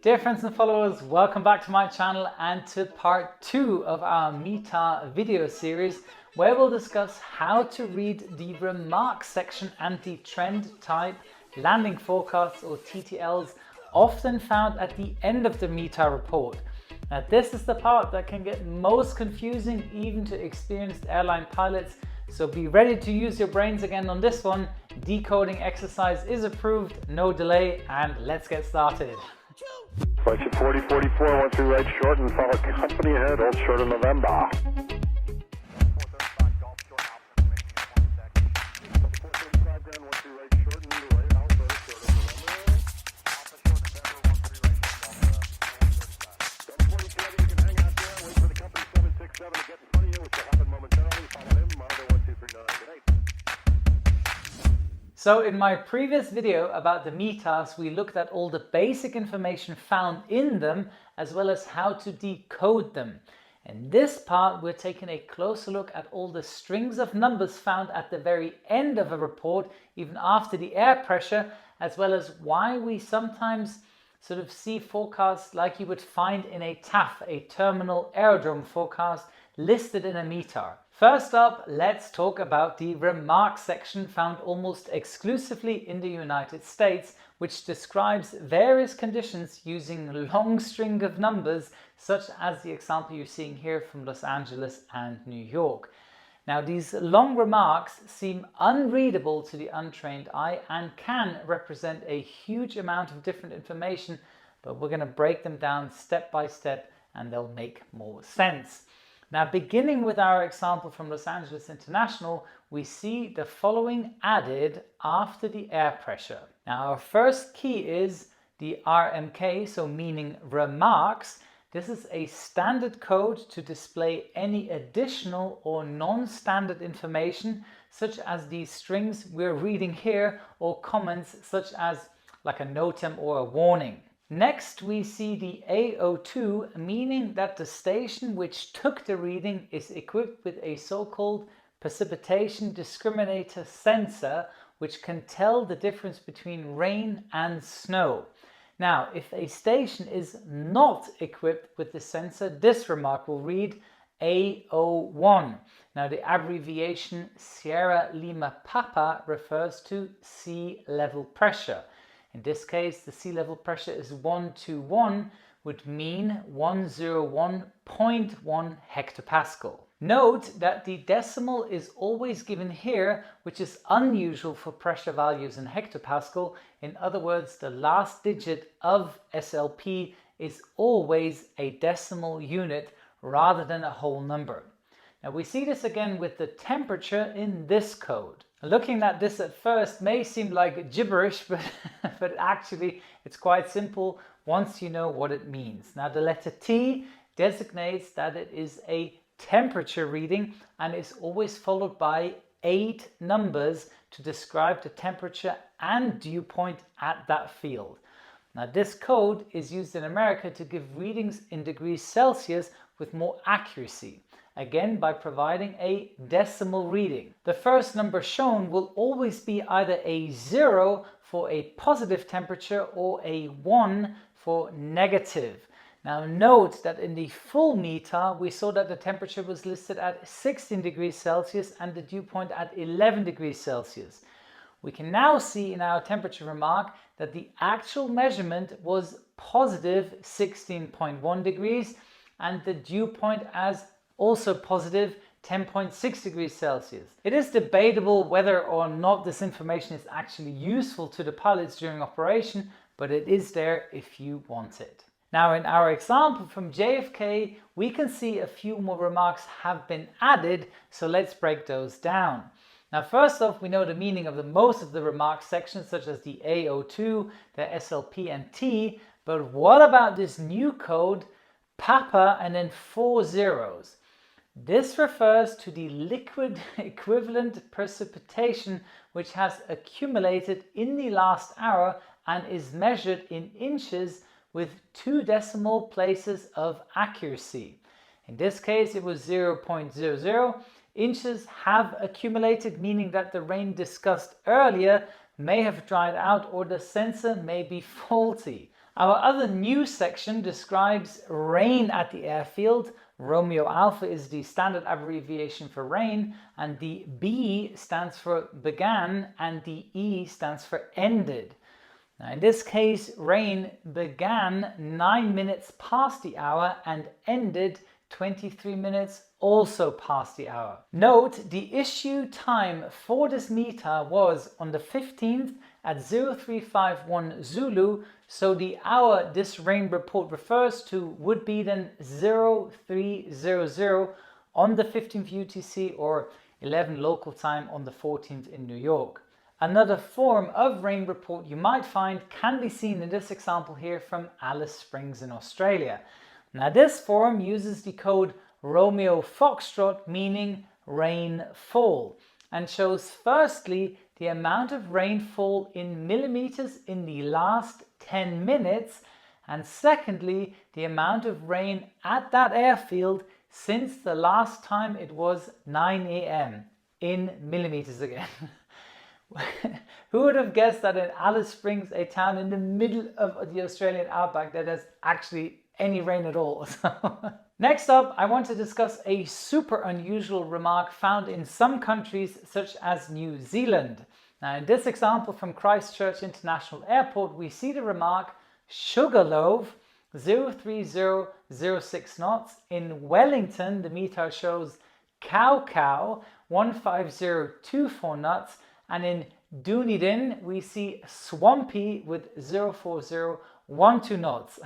Dear friends and followers, welcome back to my channel and to part 2 of our METAR video series, where we'll discuss how to read the remarks section and the trend type landing forecasts or TTLs often found at the end of the METAR report. Now this is the part that can get most confusing even to experienced airline pilots, so be ready to use your brains again on this one. Decoding exercise is approved, no delay, and let's get started. Flight 4044, 1 3 right short and follow company ahead, hold short of November. So in my previous video about the METARs, we looked at all the basic information found in them, as well as how to decode them. In this part, we're taking a closer look at all the strings of numbers found at the very end of a report, even after the air pressure, as well as why we sometimes sort of see forecasts like you would find in a TAF, a terminal aerodrome forecast, listed in a METAR. First up, let's talk about the remarks section found almost exclusively in the United States, which describes various conditions using a long string of numbers, such as the example you're seeing here from Los Angeles and New York. Now, these long remarks seem unreadable to the untrained eye and can represent a huge amount of different information, but we're going to break them down step by step and they'll make more sense. Now, beginning with our example from Los Angeles International, we see the following added after the air pressure. Now, our first key is the RMK, so meaning remarks. This is a standard code to display any additional or non-standard information, such as these strings we're reading here, or comments such as like a NOTAM or a warning. Next, we see the AO2, meaning that the station which took the reading is equipped with a so-called Precipitation Discriminator Sensor, which can tell the difference between rain and snow. Now, if a station is not equipped with the sensor, this remark will read AO1. Now, the abbreviation Sierra Lima Papa refers to sea level pressure. In this case, the sea level pressure is 121, would mean 101.1 hectopascal. Note that the decimal is always given here, which is unusual for pressure values in hectopascal. In other words, the last digit of SLP is always a decimal unit rather than a whole number. Now we see this again with the temperature in this code. Looking at this at first may seem like gibberish, but actually it's quite simple once you know what it means. Now the letter T designates that it is a temperature reading and is always followed by 8 numbers to describe the temperature and dew point at that field. Now this code is used in America to give readings in degrees Celsius with more accuracy, again by providing a decimal reading. The first number shown will always be either a 0 for a positive temperature or a 1 for negative. Now note that in the full METAR we saw that the temperature was listed at 16 degrees Celsius and the dew point at 11 degrees Celsius. We can now see in our temperature remark that the actual measurement was positive 16.1 degrees and the dew point as also positive 10.6 degrees Celsius. It is debatable whether or not this information is actually useful to the pilots during operation, but it is there if you want it. Now in our example from JFK, we can see a few more remarks have been added, so let's break those down. Now first off, we know the meaning of most of the remarks sections, such as the AO2, the SLP and T, but what about this new code, Papa and then 4 zeros? This refers to the liquid equivalent precipitation which has accumulated in the last hour and is measured in inches with 2 decimal places of accuracy. In this case, it was 0.00. Inches have accumulated, meaning that the rain discussed earlier may have dried out or the sensor may be faulty. Our other news section describes rain at the airfield. Romeo Alpha is the standard abbreviation for rain, and the B stands for began and the E stands for ended. Now in this case, rain began 9 minutes past the hour and ended 23 minutes also past the hour. Note, the issue time for this meter was on the 15th at 0351 Zulu, so the hour this rain report refers to would be then 0300 on the 15th UTC or 11 local time on the 14th in New York. Another form of rain report you might find can be seen in this example here from Alice Springs in Australia. Now this form uses the code Romeo Foxtrot, meaning rainfall, and shows firstly the amount of rainfall in millimeters in the last 10 minutes, and secondly the amount of rain at that airfield since the last time it was 9 AM in millimeters again. Who would have guessed that in Alice Springs, a town in the middle of the Australian outback, that there's actually any rain at all? Next up, I want to discuss a super unusual remark found in some countries such as New Zealand. Now in this example from Christchurch International Airport, we see the remark Sugarloaf 03006 knots. In Wellington, the meter shows Cow 15024 knots, and in Dunedin we see Swampy with 04012 knots.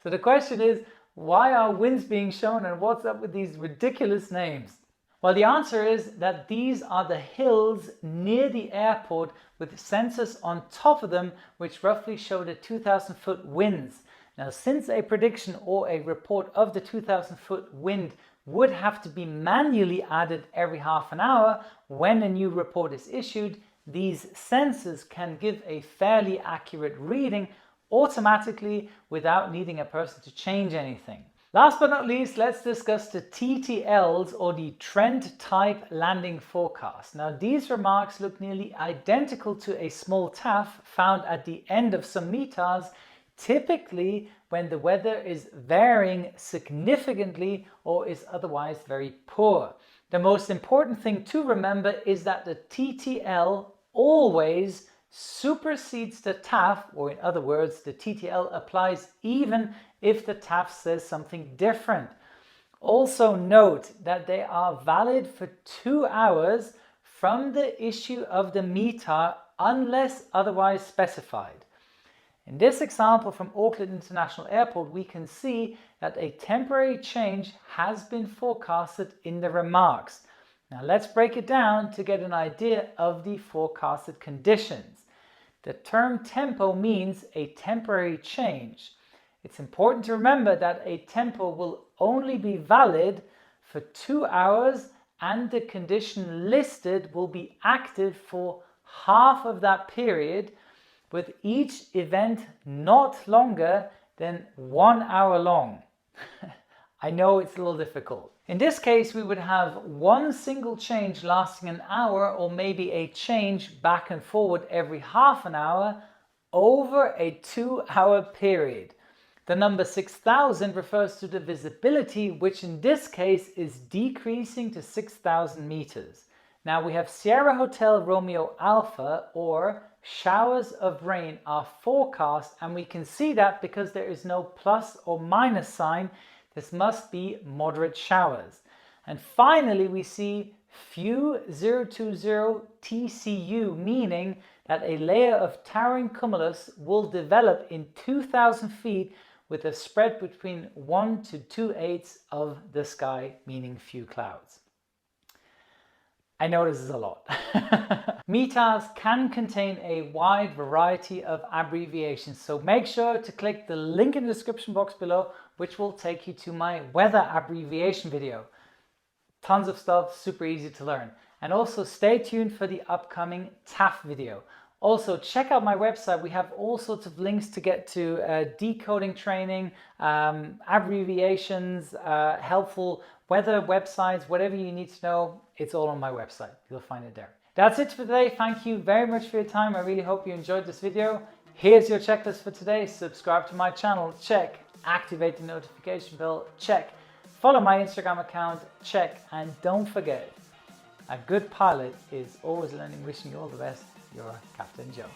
So the question is, why are winds being shown and what's up with these ridiculous names? Well, the answer is that these are the hills near the airport with sensors on top of them which roughly show the 2,000-foot winds. Now, since a prediction or a report of the 2,000-foot wind would have to be manually added every half an hour when a new report is issued, these sensors can give a fairly accurate reading automatically without needing a person to change anything. Last but not least, let's discuss the TTLs, or the Trend Type Landing Forecast. Now these remarks look nearly identical to a small TAF found at the end of some meters, typically when the weather is varying significantly or is otherwise very poor. The most important thing to remember is that the TTL always supersedes the TAF, or in other words, the TTL applies even if the TAF says something different. Also note that they are valid for 2 hours from the issue of the meter unless otherwise specified. In this example from Auckland International Airport, we can see that a temporary change has been forecasted in the remarks. Now let's break it down to get an idea of the forecasted conditions. The term tempo means a temporary change. It's important to remember that a tempo will only be valid for 2 hours and the condition listed will be active for half of that period, with each event not longer than 1 hour long. I know it's a little difficult. In this case, we would have one single change lasting an hour, or maybe a change back and forward every half an hour over a 2 hour period. The number 6000 refers to the visibility, which in this case is decreasing to 6,000 meters. Now we have Sierra Hotel Romeo Alpha, or showers of rain are forecast, and we can see that because there is no plus or minus sign. This must be moderate showers. And finally, we see few 020 TCU, meaning that a layer of towering cumulus will develop in 2,000 feet with a spread between 1 to 2/8 of the sky, meaning few clouds. I know this is a lot. Meters can contain a wide variety of abbreviations, so make sure to click the link in the description box below, which will take you to my weather abbreviation video. Tons of stuff, super easy to learn. And also stay tuned for the upcoming TAF video. Also check out my website. We have all sorts of links to get to decoding training, abbreviations, helpful weather websites, whatever you need to know, it's all on my website. You'll find it there. That's it for today. Thank you very much for your time. I really hope you enjoyed this video. Here's your checklist for today. Subscribe to my channel, check. Activate the notification bell, check. Follow my Instagram account, check. And don't forget, a good pilot is always learning. Wishing you all the best. Your Captain Joe.